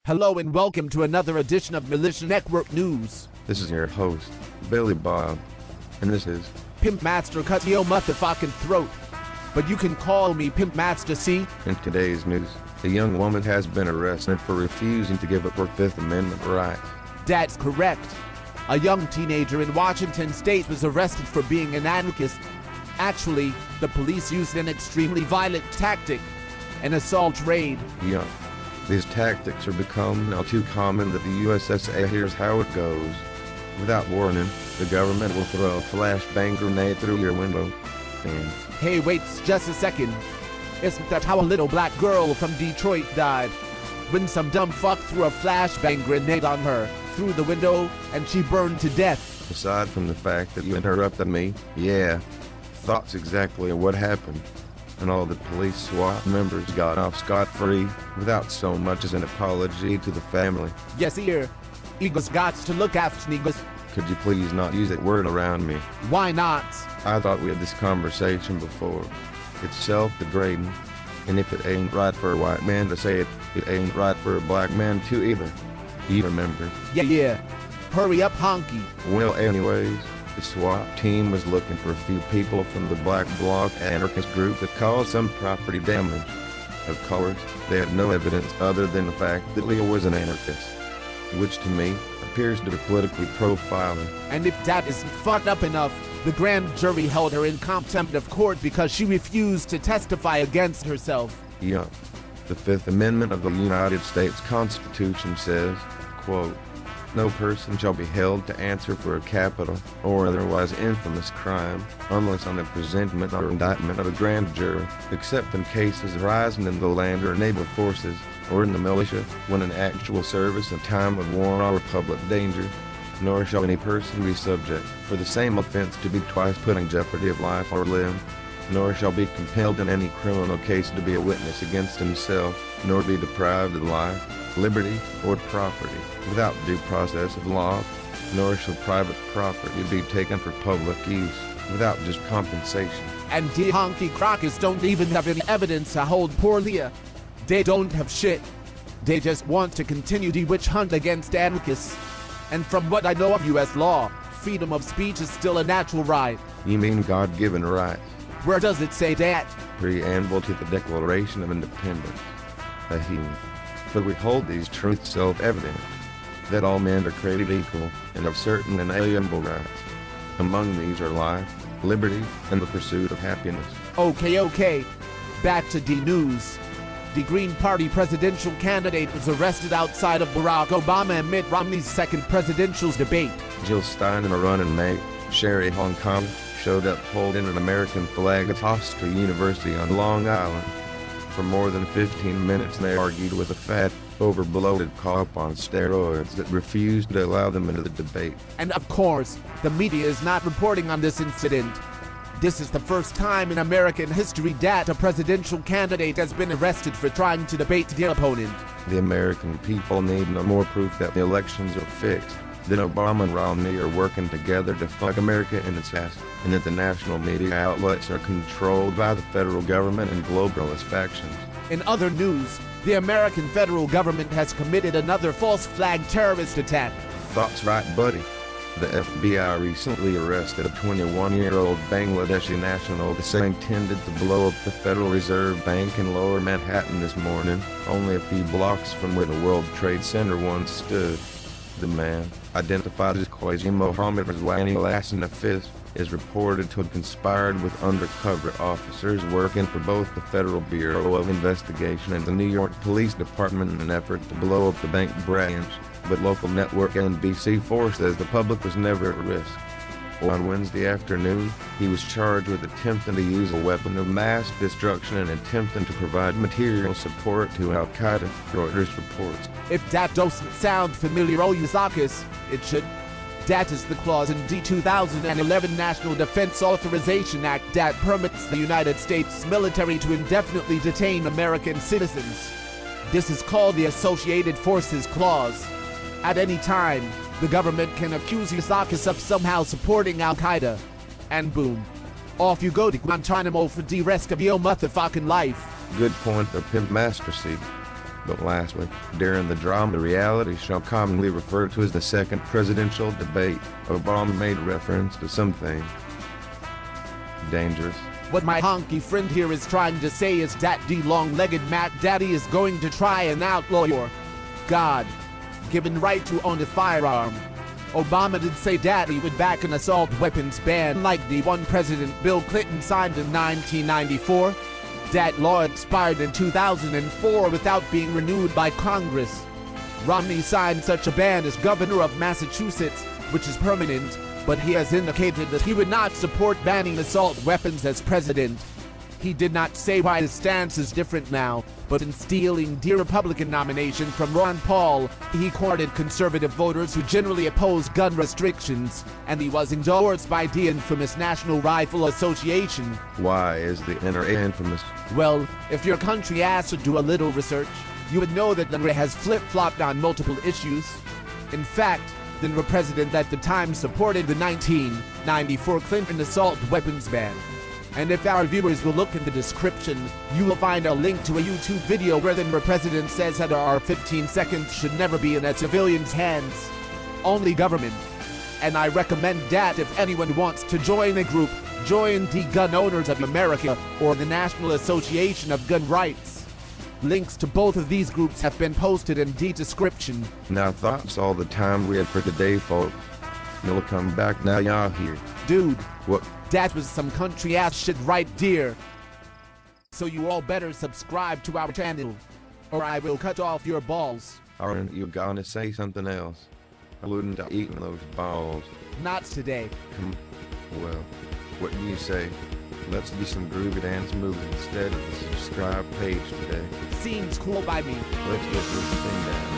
Hello and welcome to another edition of Militia Network News. This is your host, Billy Bob, and this is Pimp Master cut your motherfucking throat. But you can call me Pimp Master C. In today's news, a young woman has been arrested for refusing to give up her Fifth Amendment rights. That's correct. A young teenager in Washington state was arrested for being an anarchist. Actually, the police used an extremely violent tactic, an assault raid. Yeah. These tactics are become now too common that the USSA hears how it goes. Without warning, the government will throw a flashbang grenade through your window. And hey, wait just a second. Isn't that how a little black girl from Detroit died? When some dumb fuck threw a flashbang grenade on her, through the window, and she burned to death. Aside from the fact that you interrupted me, yeah, thoughts exactly of what happened. And all the police SWAT members got off scot-free without so much as an apology to the family. Yes, here. Eagles got to look after niggas. Could you please not use that word around me? Why not? I thought we had this conversation before. It's self-degrading, and if it ain't right for a white man to say it, it ain't right for a black man to either. You remember? Yeah. Hurry up, honky. Well, anyways, the SWAT team was looking for a few people from the Black Bloc Anarchist group that caused some property damage. Of course, they had no evidence other than the fact that Leah was an anarchist, which to me appears to be politically profiling. And if that isn't fucked up enough, the grand jury held her in contempt of court because she refused to testify against herself. Yeah. The Fifth Amendment of the United States Constitution says, quote, "No person shall be held to answer for a capital or otherwise infamous crime unless on the presentment or indictment of a grand jury, except in cases arising in the land or naval forces or in the militia when in actual service in time of war or public danger. Nor shall any person be subject for the same offense to be twice put in jeopardy of life or limb, nor shall be compelled in any criminal case to be a witness against himself, nor be deprived of life, liberty, or property without due process of law, nor shall private property be taken for public use without just compensation." And the honky crockers don't even have any evidence to hold poor Leah. They don't have shit. They just want to continue the witch hunt against anarchists. And from what I know of U.S. law, freedom of speech is still a natural right. You mean God-given rights? Where does it say that? Preamble to the Declaration of Independence. For we hold these truths self-evident, that all men are created equal and have certain inalienable rights. Among these are life, liberty, and the pursuit of happiness. Okay. Back to the news. The Green Party presidential candidate was arrested outside of Barack Obama and Mitt Romney's second presidential debate. Jill Stein and her running mate, Sherry Hong Kong, showed up holding an American flag at Hofstra University on Long Island. For more than 15 minutes they argued with a fat, over-bloated cop on steroids that refused to allow them into the debate. And of course, the media is not reporting on this incident. This is the first time in American history that a presidential candidate has been arrested for trying to debate their opponent. The American people need no more proof that the elections are fixed, that Obama and Romney are working together to fuck America in its ass, and that the national media outlets are controlled by the federal government and globalist factions. In other news, the American federal government has committed another false flag terrorist attack. Thoughts right, buddy. The FBI recently arrested a 21-year-old Bangladeshi national that said intended to blow up the Federal Reserve Bank in Lower Manhattan this morning, only a few blocks from where the World Trade Center once stood. The man, identified as Qazi Mohammed Rizwani Hassan Hafiz, is reported to have conspired with undercover officers working for both the Federal Bureau of Investigation and the New York Police Department in an effort to blow up the bank branch, but local network NBC4 says the public was never at risk. On Wednesday afternoon, he was charged with attempting to use a weapon of mass destruction and attempting to provide material support to Al-Qaeda, Reuters reports. If that doesn't sound familiar, Oyuzakis, it should. That is the clause in the 2011 National Defense Authorization Act that permits the United States military to indefinitely detain American citizens. This is called the Associated Forces Clause. At any time, the government can accuse Oyuzakis of somehow supporting Al-Qaeda. And boom. Off you go to Guantanamo for the rest of your motherfucking life. Good point of Pimp Master C. But lastly, during the drama reality show commonly referred to as the second presidential debate, Obama made reference to something dangerous. What my honky friend here is trying to say is that the long-legged Mac Daddy is going to try and outlaw your God-given right to own a firearm. Obama did say that he would back an assault weapons ban like the one President Bill Clinton signed in 1994. That law expired in 2004 without being renewed by Congress. Romney signed such a ban as governor of Massachusetts, which is permanent, but he has indicated that he would not support banning assault weapons as president. He did not say why his stance is different now, but in stealing the Republican nomination from Ron Paul, he courted conservative voters who generally oppose gun restrictions, and he was endorsed by the infamous National Rifle Association. Why is the NRA infamous? Well, if your country asked to do a little research, you would know that the NRA has flip-flopped on multiple issues. In fact, the NRA president at the time supported the 1994 Clinton assault weapons ban. And if our viewers will look in the description, you will find a link to a YouTube video where the NRA president says that our 15 seconds should never be in a civilian's hands. Only government. And I recommend that if anyone wants to join a group, join the Gun Owners of America or the National Association of Gun Rights. Links to both of these groups have been posted in the description. Now that's all the time we had for today, folks. We'll come back now y'all here. Dude. What? That was some country ass shit right there. So you all better subscribe to our channel, or I will cut off your balls. Aren't you gonna say something else? I wouldn't have eaten those balls. Not today. Well, what do you say? Let's do some groovy dance moves instead of the subscribe page today. Seems cool by me. Let's get this thing down.